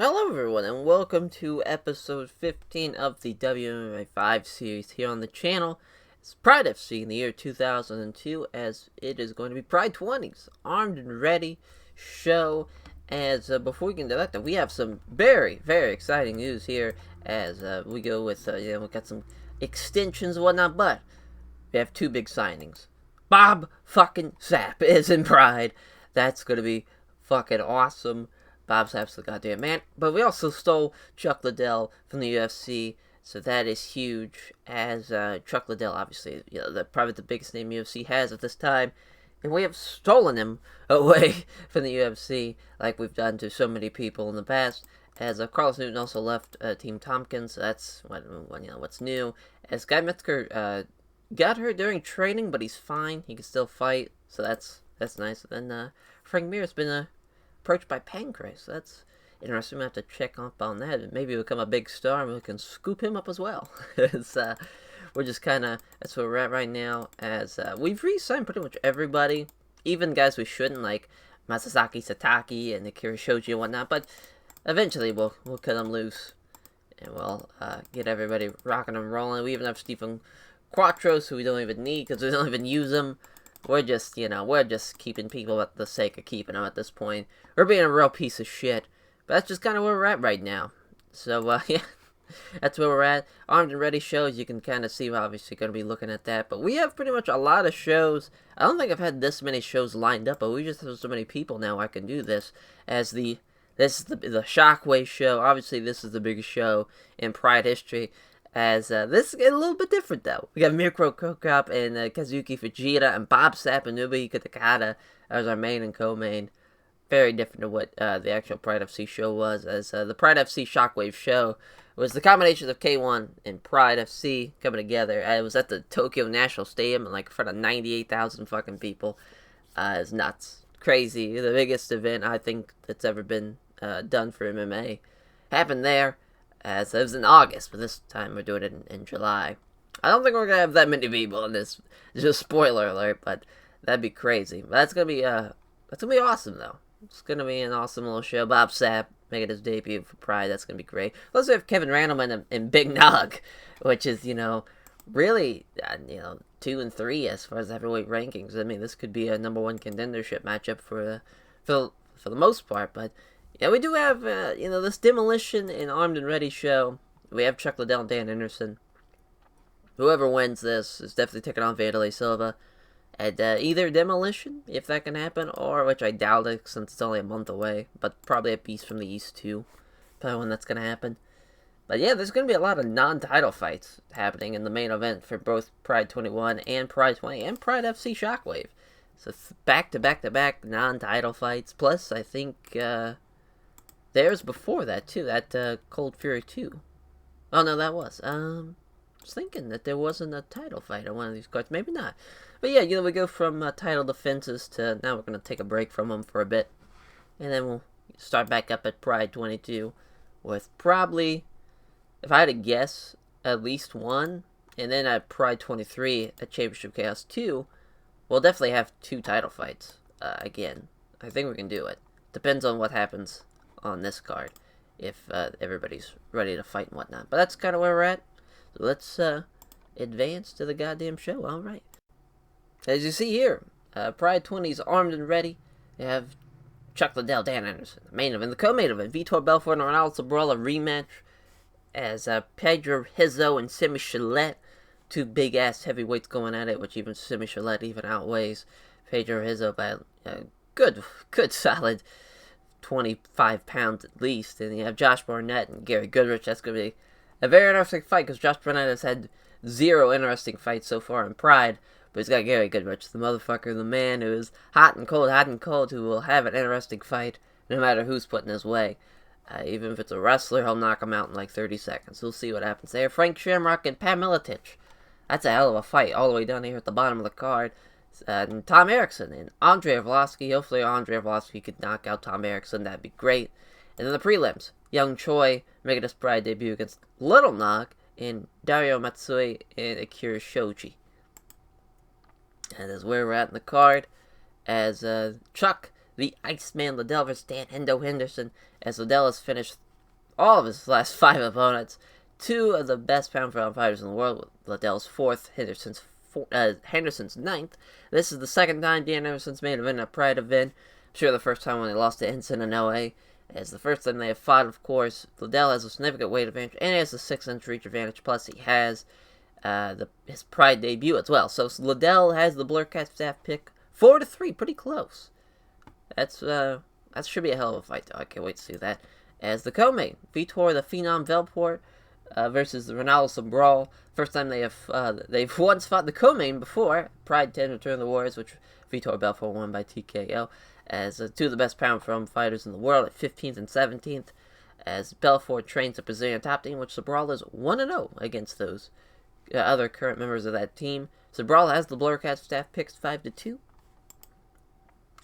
Hello everyone and welcome to episode 15 of the WMMA 5 series here on the channel. It's Pride FC in the year 2002 as it is going to be Pride 20's Armed and Ready show. As before we can do that, we have some very exciting news here as we go with, we got some extensions and whatnot, but we have two big signings. Bob fucking Sapp is in Pride. That's going to be fucking awesome. Bob Sapp's the goddamn man. But we also stole Chuck Liddell from the UFC, so that is huge. As Chuck Liddell, obviously, probably the biggest name UFC has at this time, and we have stolen him away from the UFC, like we've done to so many people in the past. As Carlos Newton also left Team Tompkins, so that's what's new. As Guy Metzger got hurt during training, but he's fine. He can still fight, so that's nice. And then Frank Mir's been approached by Pancrase. So that's interesting. We have to check up on that and maybe become a big star and we can scoop him up as well. We're just kind of, that's where we're at right now, as we've re-signed pretty much everybody, even guys we shouldn't, like Masasaki Sataki and Akira Shoji and whatnot, but eventually we'll cut them loose and we'll get everybody rocking and rolling. We even have Stephen Quattros, who we don't even need because we don't even use him. We're just, we're just keeping people at the sake of keeping them at this point. We're being a real piece of shit. But that's just kind of where we're at right now. So, yeah, that's where we're at. Armed and Ready shows, you can kind of see we're obviously going to be looking at that. But we have pretty much a lot of shows. I don't think I've had this many shows lined up, but we just have so many people now I can do this. As this is the Shockwave show. Obviously, this is the biggest show in Pride history. As this is a little bit different, though. We got Mirko Krokop and Kazuki Fujita and Bob Sapp and Nobuhiko Takada as our main and co-main. Very different to what the actual Pride FC show was, as the Pride FC Shockwave show was the combination of K1 and Pride FC coming together. It was at the Tokyo National Stadium, in front of 98,000 fucking people. It's nuts. Crazy. The biggest event I think that's ever been done for MMA. Happened there. As it was in August, but this time we're doing it in July. I don't think we're gonna have that many people in this. Just spoiler alert, but that'd be crazy. But that's gonna be awesome though. It's gonna be an awesome little show. Bob Sapp making his debut for Pride. That's gonna be great. Plus we have Kevin Randleman and Big Nog, which is really 2 and 3 as far as heavyweight rankings. I mean, this could be a #1 contendership matchup for the most part, but. Yeah, we do have, this Demolition and Armed and Ready show. We have Chuck Liddell and Dan Henderson. Whoever wins this is definitely taking on Vanderlei Silva. And either Demolition, if that can happen, or, which I doubt it since it's only a month away, but probably a Beast from the East too. Probably when that's going to happen. But yeah, there's going to be a lot of non-title fights happening in the main event for both Pride 21 and Pride 20 and Pride FC Shockwave. So back-to-back non-title fights. Plus, I think... there's before that, too. That Cold Fury 2. Oh, no, that was. I was thinking that there wasn't a title fight on one of these cards. Maybe not. But yeah, we go from title defenses to now we're going to take a break from them for a bit. And then we'll start back up at Pride 22 with probably, if I had to guess, at least one. And then at Pride 23 at Championship Chaos 2, we'll definitely have 2 title fights again. I think we can do it. Depends on what happens on this card, if everybody's ready to fight and whatnot. But that's kind of where we're at. So let's advance to the goddamn show. All right. As you see here, Pride 20's Armed and Ready. You have Chuck Liddell, Dan Henderson, the main event. The co-main event, Vitor Belfort and Ronaldo Sobral, a rematch. As Pedro Rizzo and Simi Chalette, 2 big-ass heavyweights going at it, which even Simi Chalette even outweighs Pedro Rizzo by a good solid 25 pounds at least. And you have Josh Barnett and Gary Goodridge. That's going to be a very interesting fight because Josh Barnett has had 0 interesting fights so far in Pride. But he's got Gary Goodridge, the motherfucker, the man who is hot and cold, who will have an interesting fight no matter who's put in his way. Even if it's a wrestler, he'll knock him out in 30 seconds. We'll see what happens there. Frank Shamrock and Miletich. That's a hell of a fight all the way down here at the bottom of the card. And Tom Erickson and Andre Arlovski. Hopefully Andre Arlovski could knock out Tom Erickson. That'd be great. And then the prelims. Young Choi making his Pride debut against Little Nog and Dario Matsui and Akira Shoji. And that's where we're at in the card. As Chuck, the Iceman Liddell versus Dan Henderson. As Liddell has finished all of his last 5 opponents. 2 of the best pound-for-pound fighters in the world, with Liddell's 4th, Henderson's 9th. This is the second time Dan Henderson's main event a Pride event. I'm sure the first time when they lost to Henderson in OA. As the first time they have fought, of course, Liddell has a significant weight advantage, and he has a 6-inch reach advantage, plus he has his Pride debut as well. So Liddell has the Blurcat staff pick 4-3, pretty close. That should be a hell of a fight, though. I can't wait to see that. As the co-main, Vitor the Phenom Belfort versus the Ronaldo Sobral. First time they've once fought the co-main before. Pride 10 Return of the Warriors, which Vitor Belfort won by TKO. As 2 of the best pound-for-pound fighters in the world at 15th and 17th. As Belfort trains the Brazilian top team, which Sobral is 1-0 against those other current members of that team. Sobral has the Blurcat staff picks 5-2.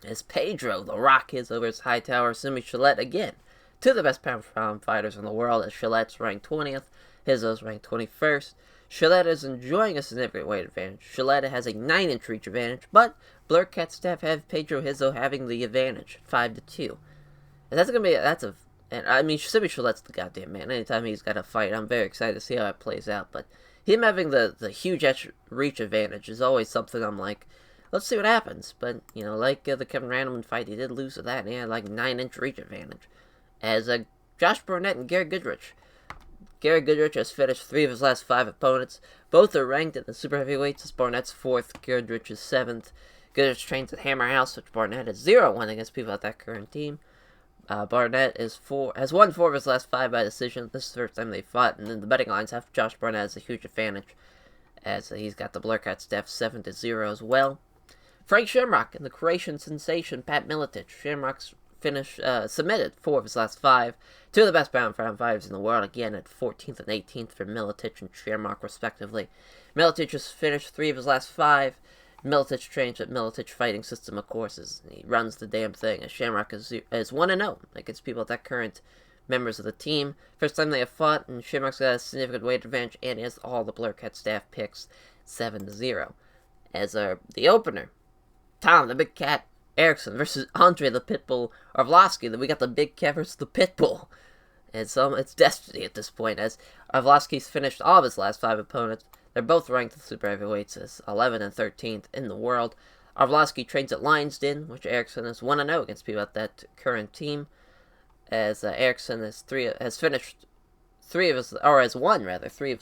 As Pedro, the Rock, is over his Hightower, Simi Chalette again. 2 of the best pound-for-pound fighters in the world, as Chalette's ranked 20th, Hizzo's ranked 21st. Chalette is enjoying a significant weight advantage. Chalette has a 9-inch reach advantage, but Blurcat staff have Pedro Hizzo having the advantage, 5-2. And that's Simi Chalette's the goddamn man. Anytime he's got a fight, I'm very excited to see how it plays out. But him having the huge reach advantage is always something I'm like, let's see what happens. But, like the Kevin Randleman fight, he did lose to that, and he had like 9-inch reach advantage. As Josh Barnett and Gary Goodridge. Gary Goodridge has finished 3 of his last 5 opponents. Both are ranked at the super heavyweights. As Barnett's 4th, Goodridge's 7th. Goodridge trains at Hammer House, which Barnett has 0-1 against people at that current team. Barnett has won 4 of his last 5 by decision. This is the first time they fought, and then the betting lines have Josh Barnett has a huge advantage, as he's got the Blurcat staff 7-0 as well. Frank Shamrock and the Croatian sensation Pat Miletich. Shamrock's submitted 4 of his last 5. 2 of the best pound-for-pound fighters in the world, again at 14th and 18th for Miletich and Shamrock, respectively. Miletich has finished 3 of his last 5. Miletich trains at Miletich Fighting System, of course, he runs the damn thing. As Shamrock is 1-0 against people at that current members of the team. First time they have fought, and Shamrock's got a significant weight advantage, and has all the Blurcat staff picks 7-0. As the opener, Tom the Big Cat Erickson versus Andre the Pitbull Arlovski. Then we got the Big Cat versus the Pitbull. And it's destiny at this point, as Arlovski's finished all of his last 5 opponents. They're both ranked at super heavyweights as 11th and 13th in the world. Arlovski trains at Lions Den, which Erickson is 1-0 against people at that current team. As Erickson has won 3 of his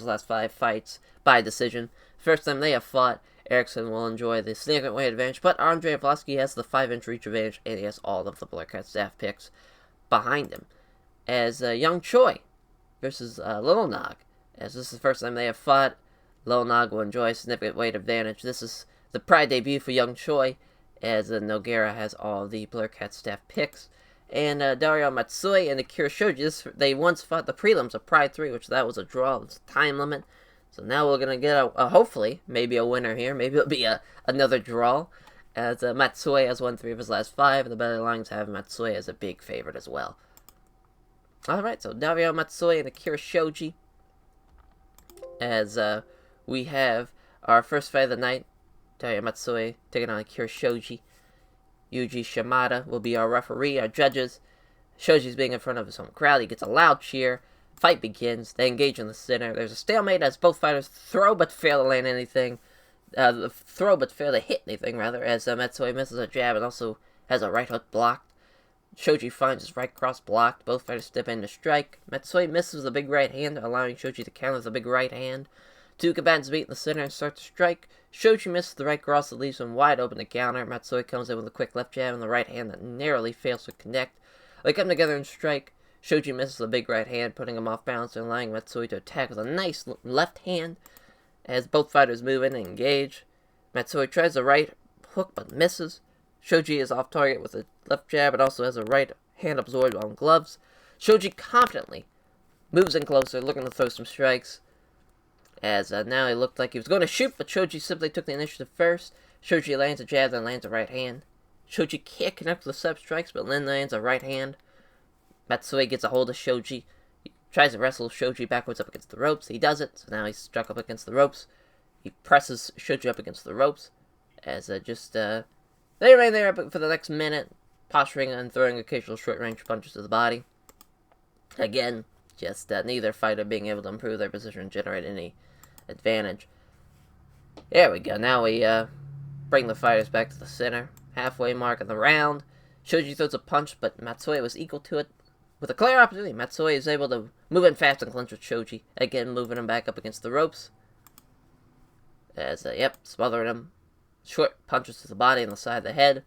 last 5 fights by decision. First time they have fought, Erickson will enjoy the significant weight advantage, but Andre Arlovski has the 5-inch reach advantage, and he has all of the Blurcat staff picks behind him. As young Choi versus Little Nog, as this is the first time they have fought, Little Nog will enjoy a significant weight advantage. This is the Pride debut for young Choi, as Nogueira has all the Blurcat staff picks. And Dario Matsui and Akira Shoji, they once fought the prelims of Pride 3, which that was a draw, it was a time limit. So now we're going to get, hopefully, maybe a winner here. Maybe it'll be another draw, as Matsui has won 3 of his last 5, and the betting lines have Matsui as a big favorite as well. Alright, so Dario Matsui and Akira Shoji, as we have our first fight of the night. Dario Matsui taking on Akira Shoji. Yuji Shimada will be our referee, our judges. Shoji's being in front of his home crowd. He gets a loud cheer. Fight begins. They engage in the center. There's a stalemate as both fighters throw but fail to land anything. Throw but fail to hit anything, rather, as Matsui misses a jab and also has a right hook blocked. Shoji finds his right cross blocked. Both fighters step in to strike. Matsui misses the big right hand, allowing Shoji to counter with a big right hand. 2 combatants meet in the center and start to strike. Shoji misses the right cross that leaves him wide open to counter. Matsui comes in with a quick left jab and the right hand that narrowly fails to connect. They come together and strike. Shoji misses the big right hand, putting him off balance and allowing Matsui to attack with a nice left hand. As both fighters move in and engage, Matsui tries the right hook but misses. Shoji is off target with a left jab and also has a right hand absorbed on gloves. Shoji confidently moves in closer, looking to throw some strikes. As now he looked like he was going to shoot, but Shoji simply took the initiative first. Shoji lands a jab, then lands a right hand. Shoji can't connect with the sub strikes, but then lands a right hand. Matsui gets a hold of Shoji. He tries to wrestle Shoji backwards up against the ropes. He does it, so now he's struck up against the ropes. He presses Shoji up against the ropes. As they remain there for the next minute, posturing and throwing occasional short-range punches to the body. Again, Just neither fighter being able to improve their position and generate any advantage. There we go. Now we bring the fighters back to the center. Halfway mark of the round. Shoji throws a punch, but Matsui was equal to it. With a clear opportunity, Matsui is able to move in fast and clinch with Shoji. Again, moving him back up against the ropes. As, smothering him. Short punches to the body and the side of the head.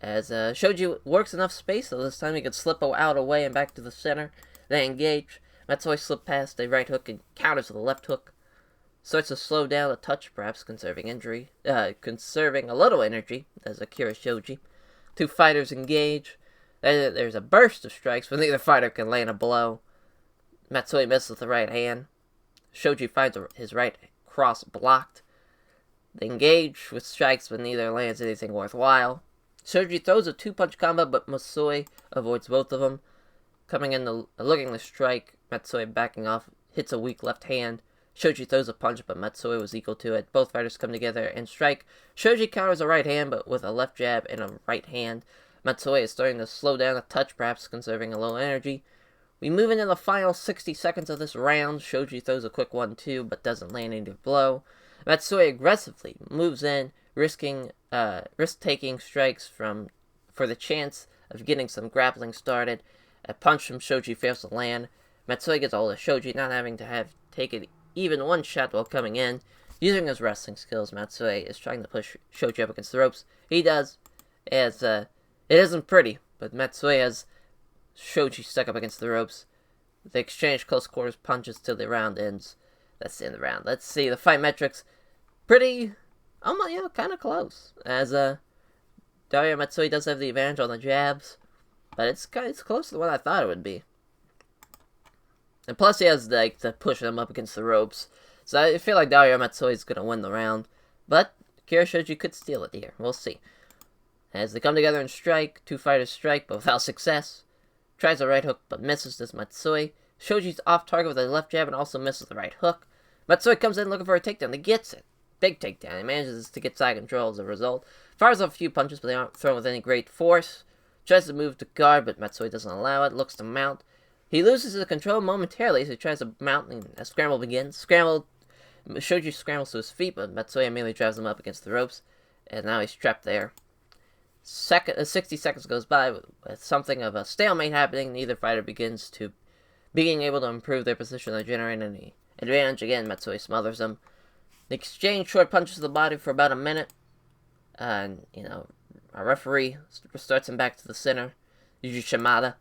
As Shoji works enough space, so this time he can slip out away and back to the center. They engage. Matsui slips past a right hook and counters with a left hook. Starts to slow down a touch, perhaps conserving a little energy, as Akira Shoji. Two fighters engage. There's a burst of strikes, but neither fighter can land a blow. Matsui misses with the right hand. Shoji finds his right cross blocked. They engage with strikes, but neither lands anything worthwhile. Shoji throws a two-punch combo, but Matsui avoids both of them. Coming in, looking to strike, Matsui backing off, hits a weak left hand. Shoji throws a punch, but Matsui was equal to it. Both fighters come together and strike. Shoji counters a right hand, but with a left jab and a right hand. Matsui is starting to slow down a touch, perhaps conserving a little energy. We move into the final 60 seconds of this round. Shoji throws a quick 1-2, but doesn't land any blow. Matsui aggressively moves in, risk-taking strikes for the chance of getting some grappling started. A punch from Shoji fails to land. Matsui gets a hold of Shoji, not having to taken even one shot while coming in. Using his wrestling skills, Matsui is trying to push Shoji up against the ropes. He does, as it isn't pretty, but Matsui has Shoji stuck up against the ropes. They exchange close quarters punches till the round ends. That's the end of the round. Let's see, the fight metrics, pretty, kind of close. As Dario Matsui does have the advantage on the jabs, but it's closer to what I thought it would be. And plus he has to push them up against the ropes. So I feel like Dario Matsui is going to win the round. But Akira Shoji could steal it here. We'll see. As they come together and strike, two fighters strike, but without success. Tries a right hook, but misses this Matsui. Shoji's off target with a left jab and also misses the right hook. Matsui comes in looking for a takedown. He gets it. Big takedown. He manages to get side control as a result. Fires off a few punches, but they aren't thrown with any great force. Tries to move to guard, but Matsui doesn't allow it. Looks to mount. He loses the control momentarily, so he tries to mount, and a scramble begins. Shoji scrambles to his feet, but Matsui immediately drives him up against the ropes, and now he's trapped there. 60 seconds goes by with something of a stalemate happening. Neither fighter being able to improve their position or generate any advantage. Again, Matsui smothers him. They exchange short punches to the body for about a minute, and, a referee starts him back to the center, Yuji Shimada.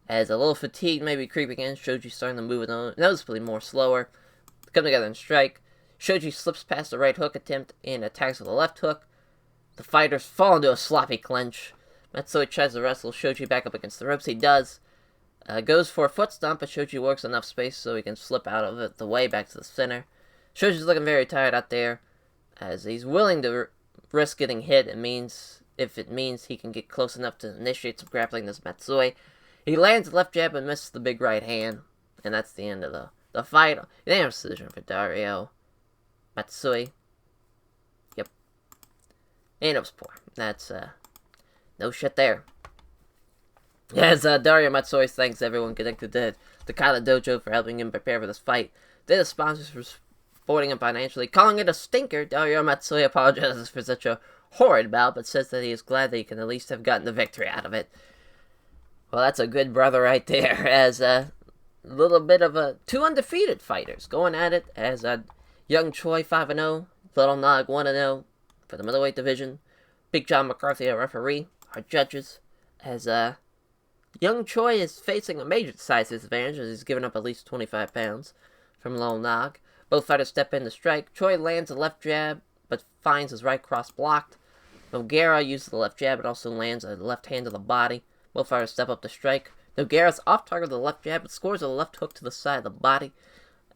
As a little fatigue may be creeping in, Shoji's starting to move noticeably more slower. They come together and strike. Shoji slips past the right hook attempt and attacks with a left hook. The fighters fall into a sloppy clinch. Matsui tries to wrestle Shoji back up against the ropes. He does. Goes for a foot stomp, but Shoji works enough space so he can slip out of the way back to the center. Shoji's looking very tired out there, as he's willing to risk getting hit. If it means he can get close enough to initiate some grappling this Matsui. He lands a left jab and misses the big right hand. And that's the end of the fight. Unanimous decision for Dario Matsui. Yep. And it was poor. That's, no shit there. As Dario Matsui thanks everyone connected to the Kata Dojo for helping him prepare for this fight. They're the sponsors for supporting him financially. Calling it a stinker, Dario Matsui apologizes for such a horrid bout, but says that he is glad that he can at least have gotten the victory out of it. Well, that's a good brother right there, as a little bit of two undefeated fighters going at it, as young Choi 5-0, Little Nog 1-0 for the middleweight division. Big John McCarthy, a referee, our judges, as young Choi is facing a major size disadvantage as he's given up at least 25 pounds from Little Nog. Both fighters step in to strike. Choi lands a left jab, but finds his right cross blocked. Nogueira uses the left jab, but also lands a left hand to the body. Both fighters step up to strike. Nogueira's off target with a left jab, but scores with a left hook to the side of the body.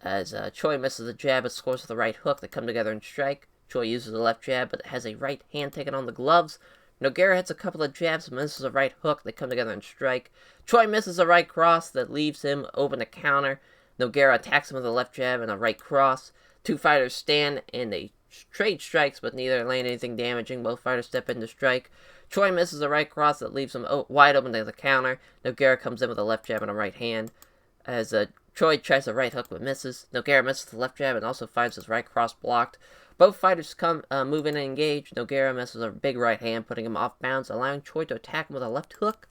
As Choi misses the jab, but scores with a right hook. They come together and strike. Choi uses the left jab, but has a right hand taken on the gloves. Nogueira hits a couple of jabs, but misses a right hook. They come together and strike. Choi misses a right cross that leaves him open to counter. Nogueira attacks him with a left jab and a right cross. Two fighters stand and they trade strikes, but neither land anything damaging. Both fighters step in to strike. Choi misses a right cross that leaves him wide open to the counter. Nogueira comes in with a left jab and a right hand. as Choi tries the right hook but misses. Nogueira misses the left jab and also finds his right cross blocked. Both fighters move in and engage. Nogueira misses a big right hand, putting him off bounds, allowing Choi to attack him with a left hook.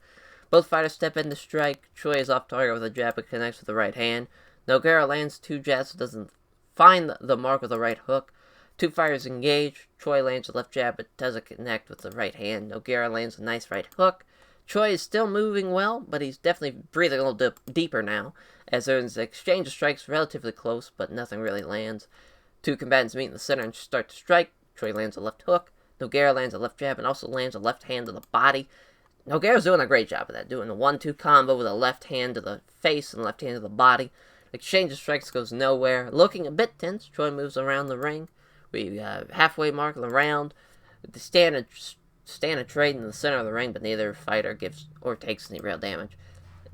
Both fighters step in to strike. Choi is off target with a jab but connects with the right hand. Nogueira lands 2 jabs but doesn't find the mark with the right hook. 2 fighters engage. Choi lands a left jab but doesn't connect with the right hand. Nogueira lands a nice right hook. Choi is still moving well, but he's definitely breathing a little deeper now, as there's an exchange of strikes relatively close, but nothing really lands. 2 combatants meet in the center and start to strike. Choi lands a left hook. Nogueira lands a left jab and also lands a left hand to the body. Nogueira's doing a great job of that, doing a 1-2 combo with a left hand to the face and left hand to the body. Exchange of strikes goes nowhere. Looking a bit tense, Choi moves around the ring. We halfway mark of the round. They stand a trade in the center of the ring, but neither fighter gives or takes any real damage.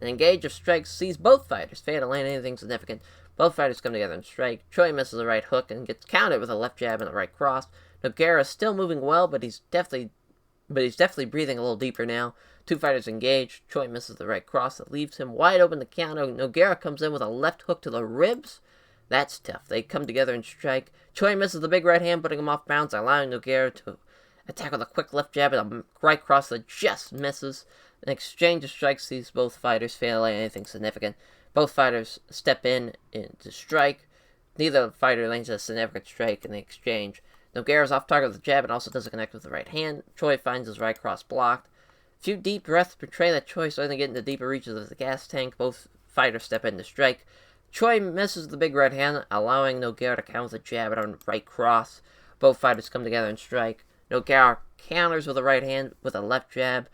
An engage of strikes sees both fighters fail to land anything significant. Both fighters come together and strike. Choi misses a right hook and gets countered with a left jab and a right cross. Nogueira is still moving well, but he's definitely breathing a little deeper now. 2 fighters engage. Choi misses the right cross that leaves him wide open to counter. Nogueira comes in with a left hook to the ribs. That's tough. They come together and strike. Choi misses the big right hand, putting him off bounds, allowing Nogueira to attack with a quick left jab and a right cross that just misses. An exchange of strikes sees both fighters fail to land anything significant. Both fighters step in to strike. Neither fighter lands a significant strike in the exchange. Nogueira's off target with the jab and also doesn't connect with the right hand. Choi finds his right cross blocked. A few deep breaths betray that Choi is starting to get into deeper reaches of the gas tank. Both fighters step in to strike. Choi misses the big right hand, allowing Nogueira to counter with a jab and a right cross. Both fighters come together and strike. Nogueira counters with a right hand with a left jab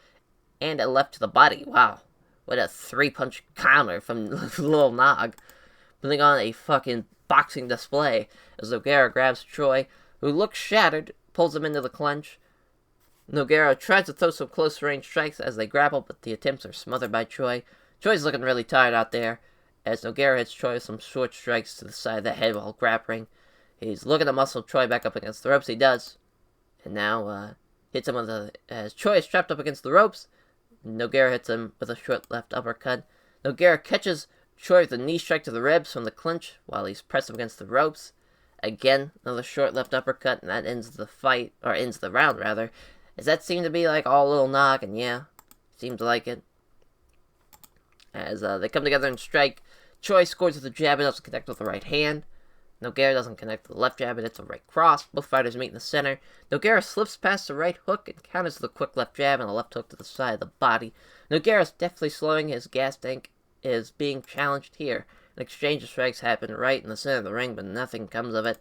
and a left to the body. Wow. What a 3-punch counter from Lil Nog. Putting on a fucking boxing display as Nogueira grabs Choi, who looks shattered, pulls him into the clinch. Nogueira tries to throw some close-range strikes as they grapple, but the attempts are smothered by Choi. Choi's looking really tired out there, as Nogueira hits Choi with some short strikes to the side of the head while grappling. He's looking to muscle Choi back up against the ropes. He does. And now, hits him with as Choi is trapped up against the ropes. Nogueira hits him with a short left uppercut. Nogueira catches Choi with a knee strike to the ribs from the clinch while he's pressed up against the ropes. Again, another short left uppercut, and that ends the fight, or ends the round, rather. Does that seem to be like all Lil Nog? And yeah, seems like it. As they come together and strike, Choi scores with a jab and doesn't connect with the right hand. Nogueira doesn't connect with the left jab and hits a right cross. Both fighters meet in the center. Nogueira slips past the right hook and counters with a quick left jab and a left hook to the side of the body. Nogueira's definitely slowing. His gas tank is being challenged here. An exchange of strikes happen right in the center of the ring, but nothing comes of it.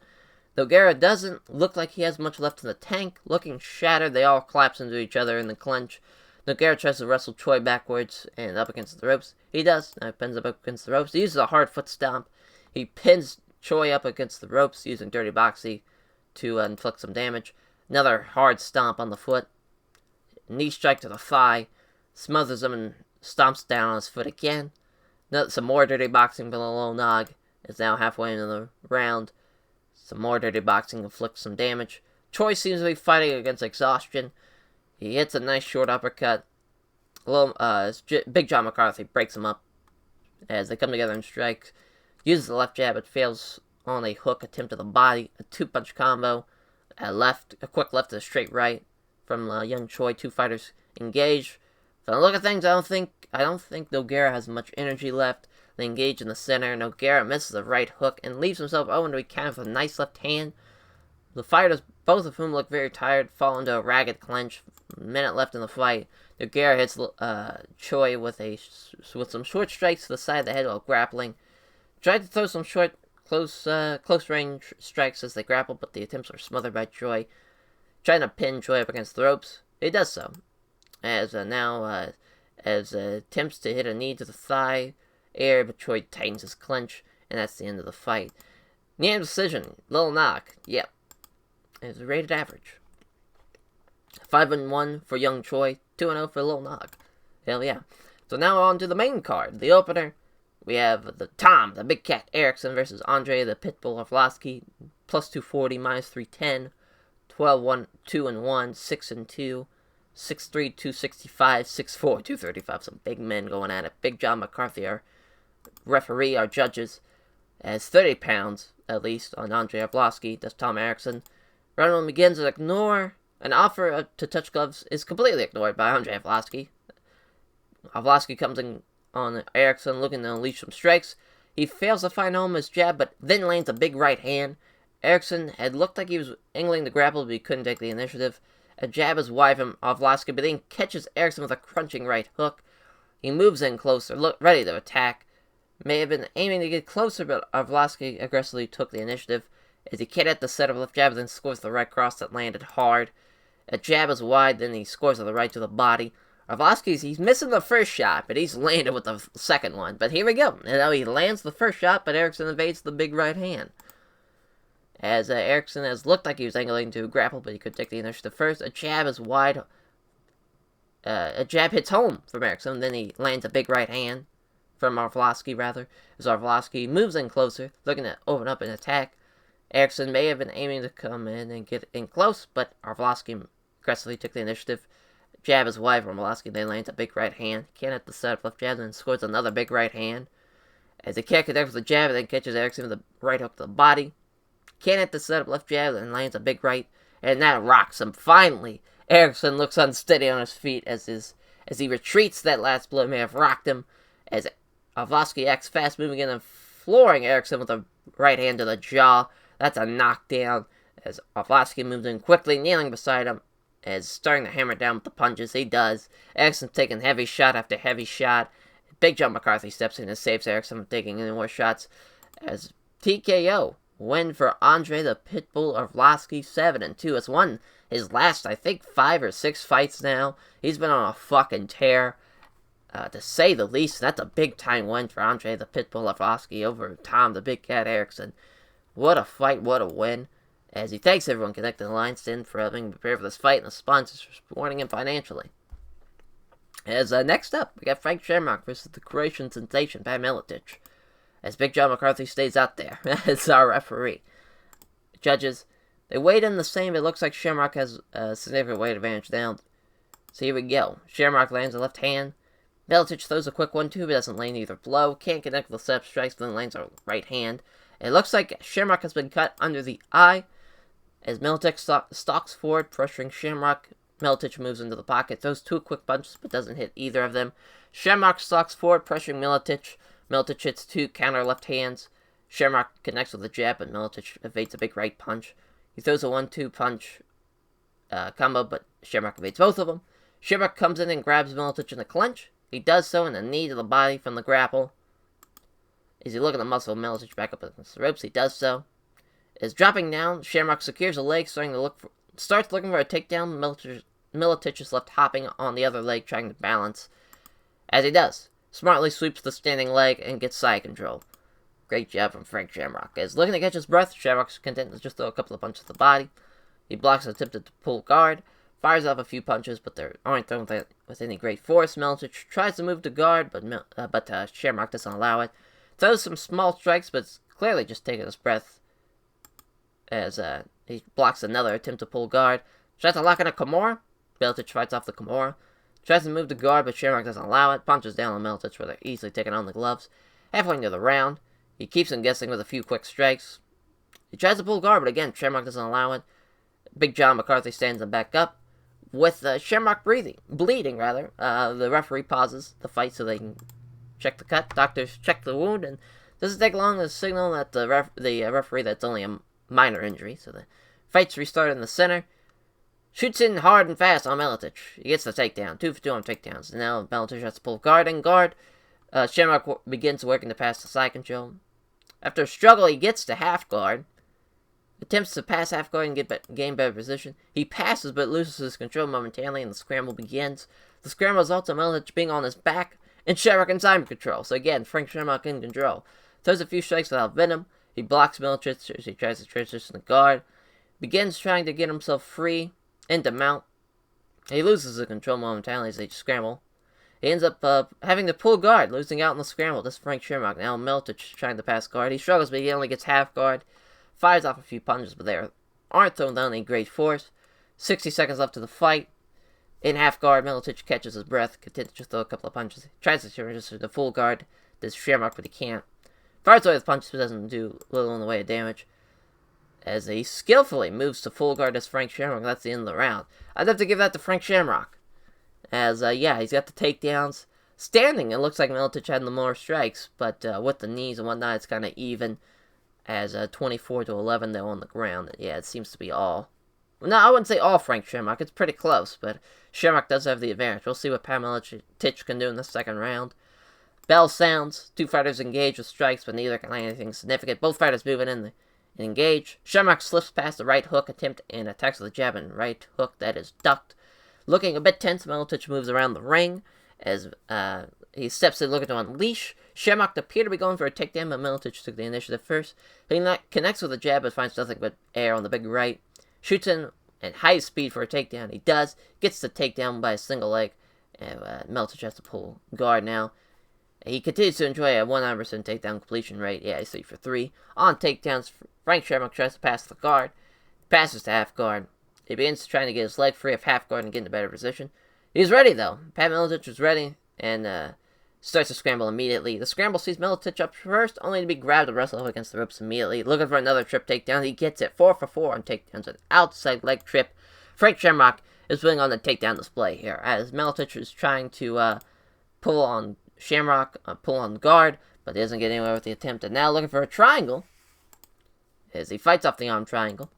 Nogueira doesn't look like he has much left in the tank. Looking shattered, they all collapse into each other in the clinch. Nogueira tries to wrestle Choi backwards and up against the ropes. He does. Now he pins up against the ropes. He uses a hard foot stomp. He pins Choi up against the ropes using Dirty Boxy to inflict some damage. Another hard stomp on the foot. Knee strike to the thigh. Smothers him and stomps down on his foot again. Some more Dirty Boxing from Lil Nog. Is now halfway into the round. Some more Dirty Boxing inflicts some damage. Choi seems to be fighting against exhaustion. He hits a nice short uppercut. Big John McCarthy breaks him up as they come together and strike. Uses the left jab, but fails on a hook attempt to the body. A 2-punch combo. A quick left to a straight right from young Choi. 2 fighters engage. From the look of things, I don't think Nogueira has much energy left. They engage in the center. Nogueira misses the right hook and leaves himself open to be countered with a nice left hand. The fighters, both of whom look very tired, fall into a ragged clinch. A minute left in the fight. Nogueira hits Choi with some short strikes to the side of the head while grappling. Tried to throw some short, close range strikes as they grapple, but the attempts are smothered by Choi. Trying to pin Choi up against the ropes. He does so. As attempts to hit a knee to the thigh, but Choi tightens his clinch, and that's the end of the fight. Unanimous decision, Lil Nog. Yep. It's rated average. 5-1 for young Choi, 2-0 for Lil Nog. Hell yeah. So now on to the main card, the opener. We have the Big Cat Erickson versus Andre, the Pitbull Arlovski, plus 240, minus 310, 12-1, 2-1, 6-2, 6'3", 265, 6'4", 235. Some big men going at it. Big John McCarthy, our referee, our judges, as 30 pounds, at least, on Andre Arlovski. That's Tom Erickson. Round 1 begins with an offer to touch gloves is completely ignored by Andre Arlovski. Arlovski comes in on Erickson, looking to unleash some strikes. He fails to find home his jab, but then lands a big right hand. Erickson had looked like he was angling the grapple, but he couldn't take the initiative. A jab is wide from Arlovski, but then catches Erickson with a crunching right hook. He moves in closer, ready to attack. May have been aiming to get closer, but Arlovski aggressively took the initiative as he hit at the set of left jab, then scores the right cross that landed hard. A jab is wide, then he scores with the right to the body. He's missing the first shot, but he's landed with the second one. But here we go. He lands the first shot, but Erickson evades the big right hand. As Erickson has looked like he was angling to grapple, but he could take the initiative first. A jab is wide. A jab hits home from Erickson, then he lands a big right hand from Arlovski, rather. As Arlovski moves in closer, looking to open up an attack. Erickson may have been aiming to come in and get in close, but Arlovski aggressively took the initiative. Jab is wide from Arlovski, then lands a big right hand. Can't hit the set left jab, then scores another big right hand. As he can't connect with the jab, then catches Erickson with a right hook to the body. Can't hit the setup left jab, then lands a big right, and that rocks him. Finally, Erickson looks unsteady on his feet as he retreats. That last blow may have rocked him, as Arlovski acts fast, moving in and flooring Erickson with a right hand to the jaw. That's a knockdown, as Arlovski moves in quickly, kneeling beside him, as starting to hammer down with the punches. He does. Erickson's taking heavy shot after heavy shot. Big John McCarthy steps in and saves Erickson from taking any more shots, as TKO. Win for Andre the Pitbull Arlovski, 7-2. It's won his last, I think, 5 or 6 fights now. He's been on a fucking tear, to say the least. That's a big-time win for Andre the Pitbull Arlovski over Tom the Big Cat Erickson. What a fight, what a win. As he thanks everyone connected to the line stand for having prepared for this fight, and the sponsors for supporting him financially. As next up, we got Frank Shamrock versus the Croatian sensation, Pat Miletich. As Big John McCarthy stays out there as our referee. Judges, they weighed in the same. It looks like Shamrock has a significant weight advantage now. So here we go. Shamrock lands a left hand. Miletich throws a quick 1-2, but doesn't land either blow. Can't connect with the setup strikes, but then lands a right hand. It looks like Shamrock has been cut under the eye. As Miletich stalks forward, pressuring Shamrock. Miletich moves into the pocket, throws 2 quick punches, but doesn't hit either of them. Shamrock stalks forward, pressuring Miletich. Miletich hits 2 counter left hands. Shamrock connects with a jab, but Miletich evades a big right punch. He throws a 1-2 punch combo, but Shamrock evades both of them. Shamrock comes in and grabs Miletich in a clinch. He does so in a knee to the body from the grapple. Is he looking to muscle Miletich back up against the ropes? He does so. As dropping down, Shamrock secures a leg, starts looking for a takedown. Miletich is left hopping on the other leg, trying to balance. As he does, smartly sweeps the standing leg and gets side control. Great job from Frank Shamrock. As looking to catch his breath, Shamrock's content to just throw a couple of punches to the body. He blocks an attempted to pull guard, fires off a few punches, but they aren't thrown with any great force. Miletich tries to move to guard, but Shamrock doesn't allow it. Throws some small strikes, but it's clearly just taking his breath. As he blocks another attempt to pull guard. Tries to lock in a Kimura. Miletich fights off the Kimura. Tries to move to guard, but Shamrock doesn't allow it. Punches down on Miletich, where they're easily taking on the gloves. Halfway into the round, he keeps him guessing with a few quick strikes. He tries to pull guard, but again, Shamrock doesn't allow it. Big John McCarthy stands him back up. With Shamrock bleeding, the referee pauses the fight so they can check the cut. Doctors check the wound, and doesn't take long to signal that the referee that's only a minor injury. So the fight's restarted in the center. Shoots in hard and fast on Miletich. He gets the takedown. 2 for 2 on takedowns. And now Miletich has to pull guard and guard. Shamrock begins working to pass the side control. After a struggle, he gets to half guard. Attempts to pass half guard and gain better position. He passes but loses his control momentarily, and the scramble begins. The scramble results in Miletich being on his back and Shamrock in side control. So again, Frank Shamrock in control. Throws a few strikes without venom. He blocks Miletich as he tries to transition the guard. Begins trying to get himself free into mount. He loses the control momentarily as they scramble. He ends up having to pull guard, losing out in the scramble. This is Frank Shamrock. Now Miletich trying to pass guard. He struggles, but he only gets half guard. Fires off a few punches, but they aren't thrown down any great force. 60 seconds left to the fight. In half guard, Miletich catches his breath, continues to throw a couple of punches. Tries to transition to full guard. this Shamrock, but he can't. Fires away with punches, but doesn't do little in the way of damage. As he skillfully moves to full guard as Frank Shamrock. That's the end of the round. I'd have to give that to Frank Shamrock. As, he's got the takedowns. Standing, it looks like Miletich had the more strikes, but with the knees and whatnot, it's kind of even. As 24-11, though, on the ground. Yeah, it seems to be all. No, I wouldn't say all Frank Shamrock. It's pretty close, but Shamrock does have the advantage. We'll see what Miletich can do in the second round. Bell sounds. Two fighters engage with strikes, but neither can land anything significant. Both fighters moving in and engage. Shamrock slips past the right hook attempt and attacks with a jab and right hook that is ducked. Looking a bit tense, Miletich moves around the ring as he steps in looking to unleash. Shamrock appeared to be going for a takedown, but Miletich took the initiative first. He connects with a jab but finds nothing but air on the big right. Shoots in at high speed for a takedown. He does. Gets the takedown by a single leg. And Miletich has to pull guard now. He continues to enjoy a 100% takedown completion rate. Yeah, he's 3 for 3. On takedowns, Frank Shamrock tries to pass the guard. Passes to half guard. He begins trying to get his leg free of half guard and get in a better position. He's ready, though. Pat Miletich was ready and starts to scramble immediately. The scramble sees Miletich up first, only to be grabbed and wrestled up against the ropes immediately. Looking for another trip takedown. He gets it 4 for 4 on takedowns with outside leg trip. Frank Shamrock is putting on the takedown display here, as Miletich is trying to pull on Shamrock, pull on guard, but he doesn't get anywhere with the attempt. And now looking for a triangle, as he fights off the arm triangle.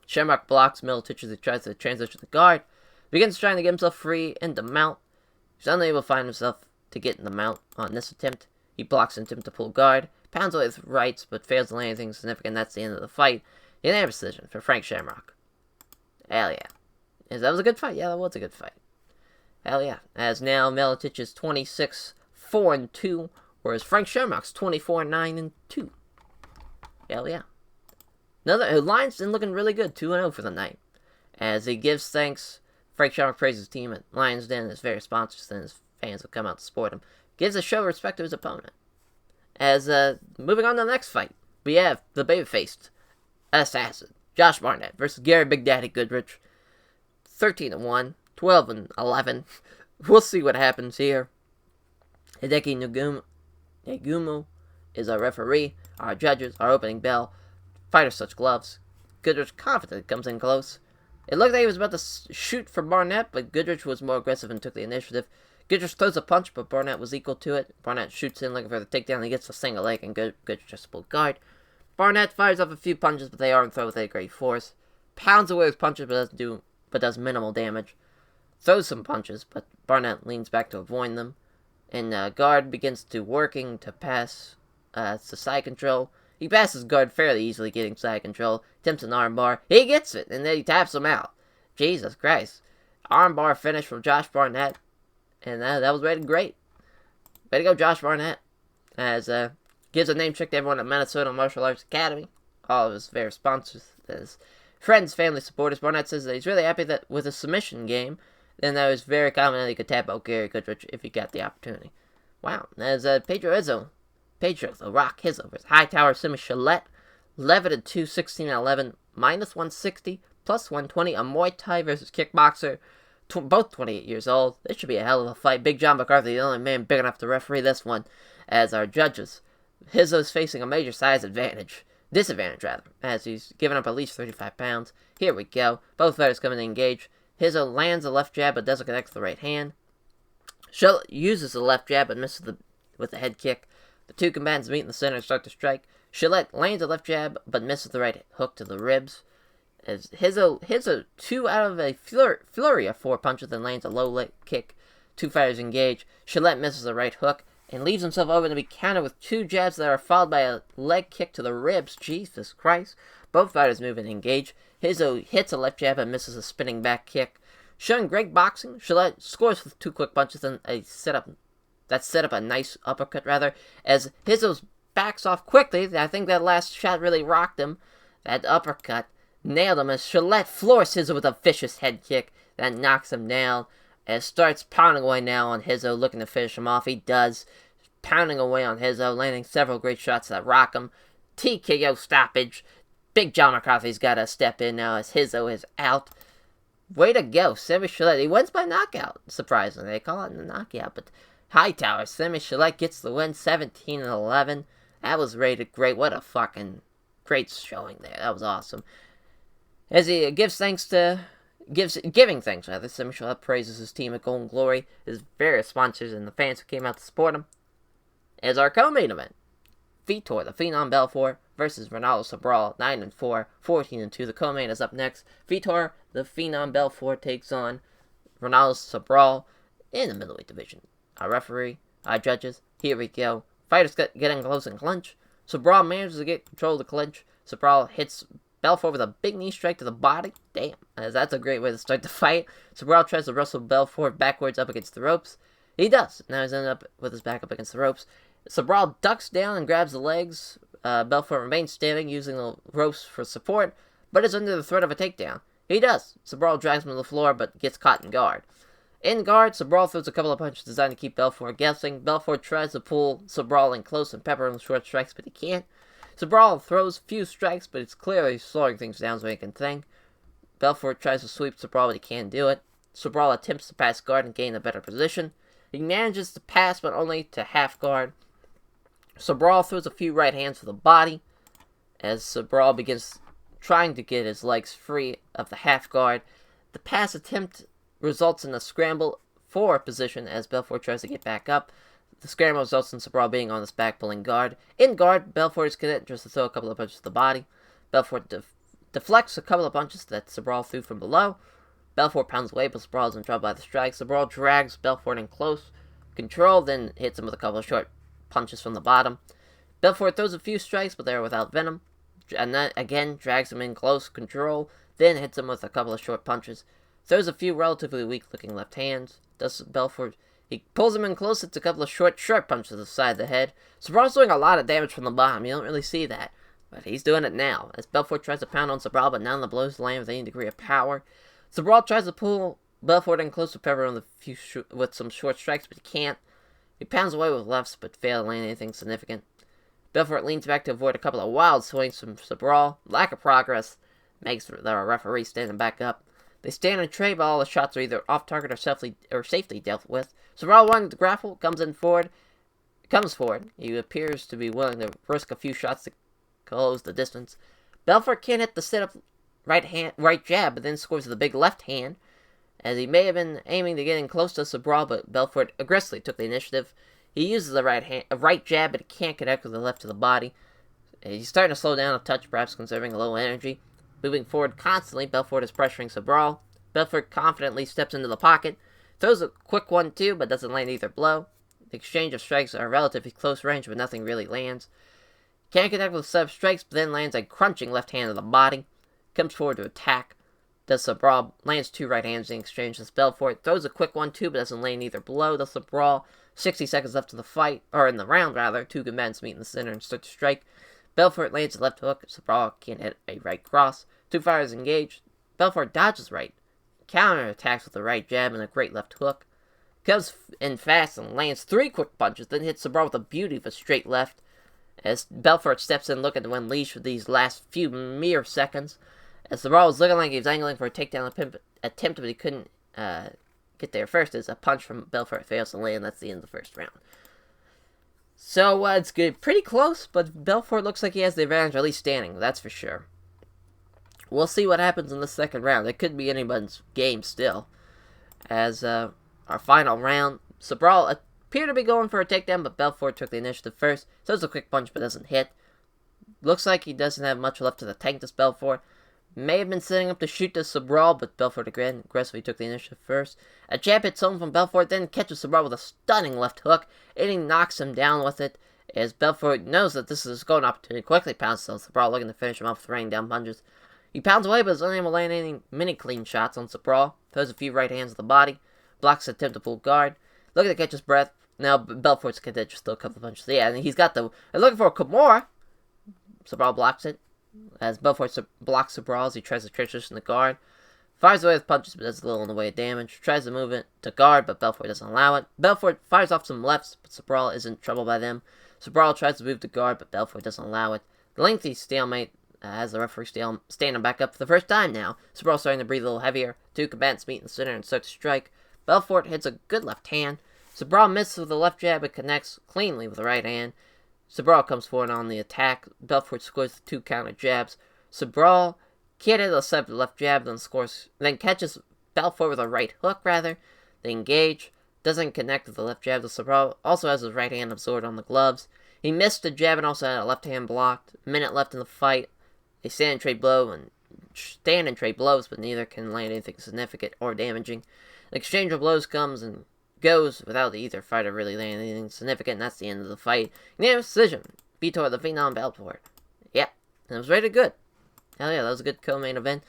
Shamrock blocks Miletich as he tries to transition the guard. Begins trying to get himself free into mount. He's unable to find himself to get in the mount on this attempt. He blocks an attempt to pull guard. Pounds away with rights, but fails to land anything significant. That's the end of the fight. Unanimous decision for Frank Shamrock. Hell yeah. That was a good fight. Yeah, that was a good fight. Hell yeah. As now Miletich is 26-4-2, whereas Frank Shamrock's 24-9-2. Hell yeah. Another Lions been looking really good, 2-0 for the night. As he gives thanks, Frank Shamrock praises his team at Lions Den, his various sponsors, and his fans have come out to support him. Gives a show of respect to his opponent. As moving on to the next fight, we have the baby-faced assassin, Josh Barnett, versus Gary Big Daddy Goodridge. 13-1, 12-11. We'll see what happens here. Hideki Nagumo is our referee. Our judges, our opening bell. Fighters touch gloves. Goodridge confidently comes in close. It looked like he was about to shoot for Barnett, but Goodridge was more aggressive and took the initiative. Goodridge throws a punch, but Barnett was equal to it. Barnett shoots in looking for the takedown. He gets a single leg, and Goodridge just pulled guard. Barnett fires off a few punches, but they aren't thrown with any great force. Pounds away with punches, but does minimal damage. Throws some punches, but Barnett leans back to avoid them. And guard begins to working to pass to side control. He passes guard fairly easily, getting side control. Attempts an armbar. He gets it, and then he taps him out. Jesus Christ. Armbar finish from Josh Barnett. And that was rated great. Way to go, Josh Barnett. As gives a name check to everyone at Minnesota Martial Arts Academy. All of his various sponsors. His friends, family, supporters. Barnett says that he's really happy that with a submission game, then that was very common that he could tap out Gary Goodridge if he got the opportunity. Wow. As Pedro the Rock Hizzo versus Hightower Simi Shalette. 11-2, 16-11, minus 160, plus 120. A Muay Thai versus kickboxer. Both 28 years old. This should be a hell of a fight. Big John McCarthy, the only man big enough to referee this one, as our judges. Hizzo's facing a major size disadvantage, as he's given up at least 35 pounds. Here we go. Both fighters coming to engage. Hizzo lands a left jab, but doesn't connect to the right hand. Shalette uses the left jab, but misses with the head kick. The two combatants meet in the center and start to strike. Shalette lands a left jab, but misses the right hook to the ribs. As Hizzo 2 out of a flurry of 4 punches, then lands a low leg kick. Two fighters engage. Shalette misses the right hook and leaves himself open to be countered with 2 jabs that are followed by a leg kick to the ribs. Jesus Christ. Both fighters move and engage. Hizzo hits a left jab and misses a spinning back kick. Showing great boxing, Shalette scores with 2 quick punches and set up a nice uppercut, as Hizzo backs off quickly. I think that last shot really rocked him. That uppercut nailed him as Shalette floors Hizzo with a vicious head kick that knocks him down, and starts pounding away now on Hizzo, looking to finish him off. He does, pounding away on Hizzo, landing several great shots that rock him. TKO stoppage. Big John McCarthy's got to step in now as Hizzo is out. Way to go, Simi Shalette. He wins by knockout, surprisingly. They call it a knockout, but Hightower, Semi Shalek gets the win, 17-11. That was rated great. What a fucking great showing there. That was awesome. As he giving thanks rather, Semi Shalek praises his team at Golden Glory, his various sponsors, and the fans who came out to support him. As our co-main event, Vitor, the Phenom Belfort, versus Ronaldo Sobral, 9-4, 14-2. The co-main is up next. Vitor, the Phenom Belfort, takes on Ronaldo Sobral in the middleweight division. Our referee, our judges, here we go. Fighters getting close and clinch. Sobral manages to get control of the clinch. Sobral hits Belfort with a big knee strike to the body. Damn, that's a great way to start the fight. Sobral tries to wrestle Belfort backwards up against the ropes. He does. Now he's ended up with his back up against the ropes. Sobral ducks down and grabs the legs. Belfort remains standing, using the ropes for support, but is under the threat of a takedown. He does. Sobral drags him to the floor, but gets caught in guard. In guard, Sobral throws a couple of punches designed to keep Belfort guessing. Belfort tries to pull Sobral in close and pepper him with short strikes, but he can't. Sobral throws few strikes, but it's clearly slowing things down so he can think. Belfort tries to sweep Sobral, but he can't do it. Sobral attempts to pass guard and gain a better position. He manages to pass, but only to half guard. Sobral throws a few right hands to the body, as Sobral begins trying to get his legs free of the half guard. The pass attempt results in a scramble for position as Belfort tries to get back up. The scramble results in Sobral being on his back, pulling guard. In guard, Belfort is content just to throw a couple of punches to the body. Belfort deflects a couple of punches that Sobral threw from below. Belfort pounds away, but Sobral is in trouble by the strike. Sobral drags Belfort in close control, then hits him with a couple of short punches from the bottom. Belfort throws a few strikes, but they are without venom. And then, again, drags him in close control, then hits him with a couple of short punches. Throws a few relatively weak-looking left hands. He pulls him in close, hits a couple of short punches to the side of the head. Sobral's doing a lot of damage from the bottom. You don't really see that, but he's doing it now. As Belfort tries to pound on Sobral, but none of the blows land with any degree of power. Sobral tries to pull Belfort in close to pepper him with some short strikes, but he can't. He pounds away with lefts, but fails to land anything significant. Belfort leans back to avoid a couple of wild swings from Sobral. Lack of progress makes the referee standing back up. They stand and trade, but all the shots are either off target or safely dealt with. Sobral wanting to grapple, comes forward. He appears to be willing to risk a few shots to close the distance. Belfort can't hit the sit-up right jab, but then scores with a big left hand, as he may have been aiming to get in close to Sobral, but Belfort aggressively took the initiative. He uses the right jab, but he can't connect with the left to the body. He's starting to slow down a touch, perhaps conserving a low energy. Moving forward constantly, Belfort is pressuring Sobral. Belfort confidently steps into the pocket, throws a quick 1-2, but doesn't land either blow. The exchange of strikes are relatively close range, but nothing really lands. Can't connect with sub strikes, but then lands a crunching left hand to the body. Comes forward to attack. Sobral lands two right hands in exchange as Belfort throws a quick 1-2, but doesn't land either blow. Sobral, 60 seconds left in the fight, or in the round rather. Two combatants meet in the center and start to strike. Belfort lands a left hook. Sobral can't hit a right cross. Two fighters engage. Belfort dodges right. Counter attacks with a right jab and a great left hook. Comes in fast and lands three quick punches, then hits Sobral with a beauty of a straight left. As Belfort steps in looking to unleash for these last few mere seconds. As Sobral was looking like he was angling for a takedown attempt, but he couldn't get there first, as a punch from Belfort fails to land. That's the end of the first round. So, it's good. Pretty close, but Belfort looks like he has the advantage, at least standing, that's for sure. We'll see what happens in the second round. It could be anybody's game still. As our final round, Sobral appeared to be going for a takedown, but Belfort took the initiative first. Throws a quick punch, but doesn't hit. Looks like he doesn't have much left to the tank, this Belfort. May have been setting up to shoot this Sobral, but Belfort again aggressively took the initiative first. A jab hits home from Belfort, then catches Sobral with a stunning left hook, and he knocks him down with it. As Belfort knows that this is a golden opportunity, quickly pounds on Sobral, looking to finish him off with raining down punches. He pounds away, but is unable to land any mini clean shots on Sobral. Throws a few right hands to the body, blocks the attempt to pull guard. Looking to catch his breath. Now Belfort's content just throw a couple of punches. Yeah, and he's got they're looking for a Kimura. Sobral blocks it. As Belfort blocks Sobral as he tries to transition the guard. Fires away with punches, but does a little in the way of damage. Tries to move it to guard, but Belfort doesn't allow it. Belfort fires off some lefts, but Sobral isn't troubled by them. Sobral tries to move to guard, but Belfort doesn't allow it. The lengthy stalemate has the referee standing back up for the first time now. Sobral starting to breathe a little heavier. Two combatants meet in the center and start to strike. Belfort hits a good left hand. Sobral misses with the left jab but connects cleanly with the right hand. Sobral comes forward on the attack. Belfort scores the 2 counter jabs. Sobral can't hit the left jab, then catches Belfort with a right hook, rather. They engage. Doesn't connect with the left jab. Sobral also has his right hand absorbed on the gloves. He missed the jab and also had a left hand blocked. A minute left in the fight. They stand and trade blows, but neither can land anything significant or damaging. The exchange of blows comes and goes without either fighter really landing anything significant, and that's the end of the fight. Unanimous decision. Vitor the Phenom Belfort. Yep, and it was rated good. Hell yeah, that was a good co-main event.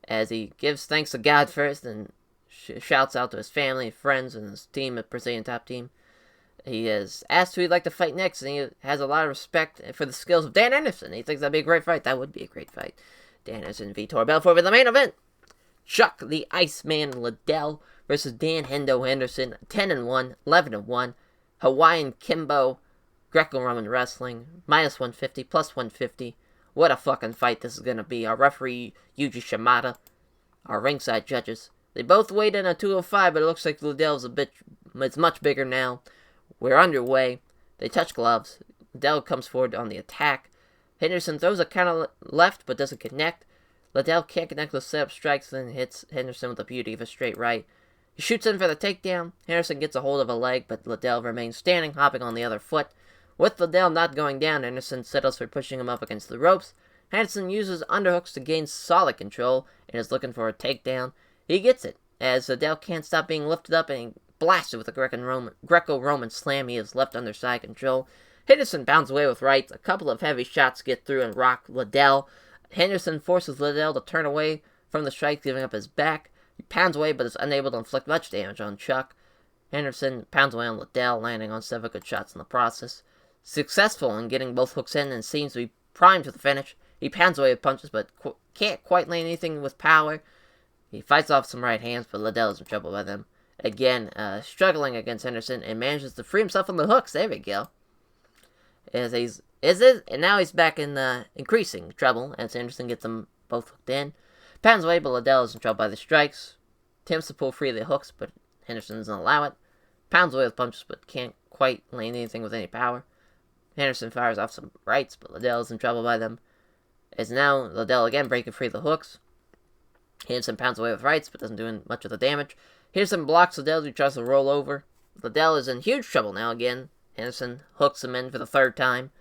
As he gives thanks to God first and shouts out to his family, friends, and his team at Brazilian Top Team. He is asked who he'd like to fight next, and he has a lot of respect for the skills of Dan Henderson. He thinks that'd be a great fight. That would be a great fight. Dan Henderson, Vitor Belfort for the main event. Chuck the Iceman Liddell versus Dan Hendo Henderson. 10-1, 11-1. Hawaiian Kimbo, Greco-Roman Wrestling. Minus 150, plus 150. What a fucking fight this is going to be. Our referee, Yuji Shimada. Our ringside judges. They both weighed in at 205, but it looks like Liddell's it's much bigger now. We're underway. They touch gloves. Liddell comes forward on the attack. Henderson throws a counter left, but doesn't connect. Liddell can't connect with setup strikes, then hits Henderson with the beauty of a straight right. He shoots in for the takedown. Henderson gets a hold of a leg, but Liddell remains standing, hopping on the other foot. With Liddell not going down, Henderson settles for pushing him up against the ropes. Henderson uses underhooks to gain solid control and is looking for a takedown. He gets it, as Liddell can't stop being lifted up and he blasted with a Greco-Roman slam. He has left underside control. Henderson bounds away with rights. A couple of heavy shots get through and rock Liddell. Henderson forces Liddell to turn away from the strike, giving up his back. He pounds away, but is unable to inflict much damage on Chuck. Henderson pounds away on Liddell, landing on 7 good shots in the process. Successful in getting both hooks in and seems to be primed for the finish. He pounds away with punches, but can't quite land anything with power. He fights off some right hands, but Liddell is in trouble by them. Again, struggling against Henderson and manages to free himself from the hooks. There we go. And now he's back in increasing trouble as Henderson gets them both hooked in. Pounds away, but Liddell is in trouble by the strikes. Attempts to pull free of the hooks, but Henderson doesn't allow it. Pounds away with punches, but can't quite land anything with any power. Henderson fires off some rights, but Liddell is in trouble by them. As now Liddell again breaking free of the hooks. Henderson pounds away with rights, but doesn't do much of the damage. Henderson blocks Liddell, who tries to roll over. Liddell is in huge trouble now again. Henderson hooks him in for the 3rd time.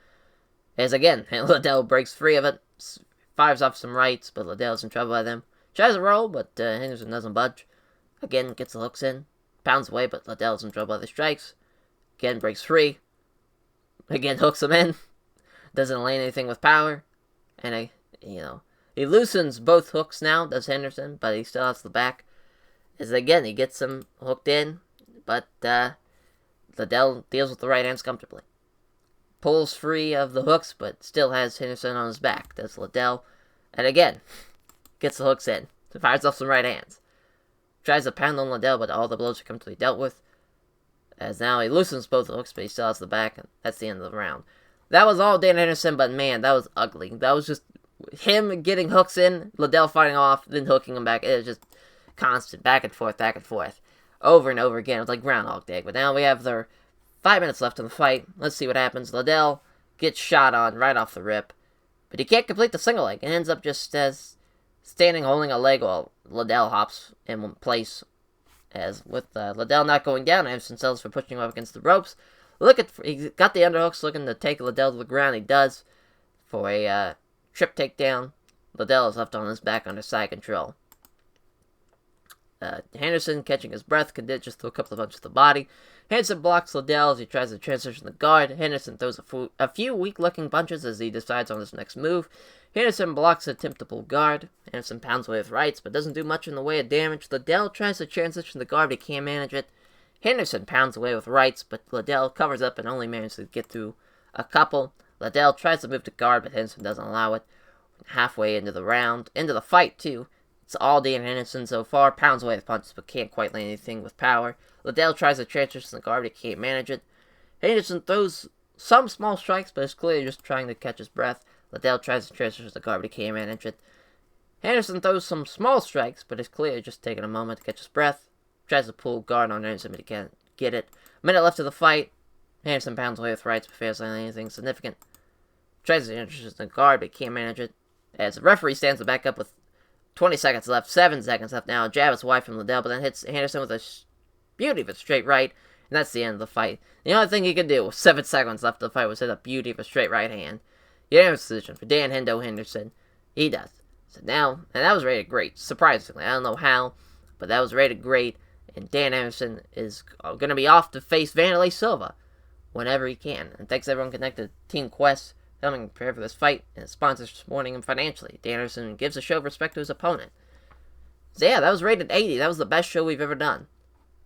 As again, Liddell breaks free of it. Fires off some rights, but Liddell's in trouble by them. Tries to roll, but Henderson doesn't budge. Again, gets the hooks in. Pounds away, but Liddell's in trouble by the strikes. Again, breaks free. Again, hooks him in. Doesn't land anything with power. And, he loosens both hooks now, does Henderson, but he still has the back. As again, he gets him hooked in, but Liddell deals with the right hands comfortably. Pulls free of the hooks, but still has Henderson on his back. That's Liddell. And again, gets the hooks in. Fires off some right hands. Tries to pound on Liddell, but all the blows are comfortably dealt with. As now he loosens both hooks, but he still has the back, and that's the end of the round. That was all Dan Henderson, but man, that was ugly. That was just him getting hooks in, Liddell fighting off, then hooking him back. It was just constant back and forth, over and over again. It was like Groundhog Day. But now we have their 5 minutes left in the fight. Let's see what happens. Liddell gets shot on right off the rip, but he can't complete the single leg and ends up just standing holding a leg while Liddell hops in place. As with Liddell not going down, Henderson settles for pushing him up against the ropes. He got the underhooks looking to take Liddell to the ground. He does for a trip takedown. Liddell is left on his back under side control. Henderson, catching his breath, just throw a couple of punches to the body. Henderson blocks Liddell as he tries to transition the guard. Henderson throws a few weak-looking punches as he decides on his next move. Henderson blocks the attempt to pull guard. Henderson pounds away with rights, but doesn't do much in the way of damage. Liddell tries to transition the guard, but he can't manage it. Henderson pounds away with rights, but Liddell covers up and only manages to get through a couple. Liddell tries to move to guard, but Henderson doesn't allow it. Halfway into the fight, too. It's all Dan Henderson so far. Pounds away with punches, but can't quite land anything with power. Liddell tries to transition the guard, but he can't manage it. Henderson throws some small strikes, but is clearly just trying to catch his breath. Liddell tries to transition the guard, but he can't manage it. Henderson throws some small strikes, but is clearly just taking a moment to catch his breath. Tries to pull guard on Henderson, but he can't get it. Minute left of the fight. Henderson pounds away with rights, but fails to land anything significant. Tries to introduce the guard, but can't manage it. As the referee stands to back up with 20 seconds left, 7 seconds left now. Jab is wide from Liddell, but then hits Henderson with a beauty of a straight right, and that's the end of the fight. The only thing he could do with 7 seconds left of the fight was hit a beauty of a straight right hand. Unanimous decision for Dan Hendo Henderson. He does. So now, and that was rated great, surprisingly. I don't know how, but that was rated great, and Dan Henderson is going to be off to face Vanderlei Silva whenever he can. And thanks everyone connected to Team Quest, helping prepare for this fight, and sponsors supporting him financially. Dan Henderson gives a show of respect to his opponent. So yeah, that was rated 80. That was the best show we've ever done.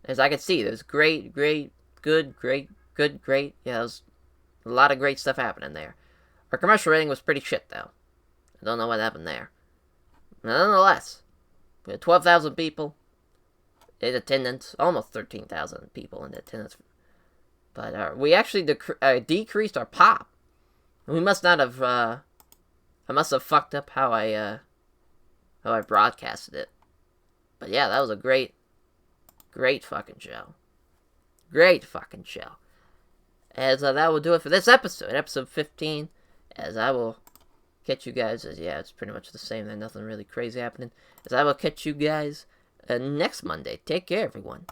As I can see, there's great, good. Yeah, there was a lot of great stuff happening there. Our commercial rating was pretty shit, though. I don't know what happened there. Nonetheless, we had 12,000 people in attendance, almost 13,000 people in attendance. But we actually decreased our pop. We must not have. I must have fucked up how I broadcasted it. But yeah, that was a great fucking show. Great fucking show. As that will do it for this episode, episode 15. As I will catch you guys, it's pretty much the same. There's nothing really crazy happening. As I will catch you guys next Monday. Take care, everyone.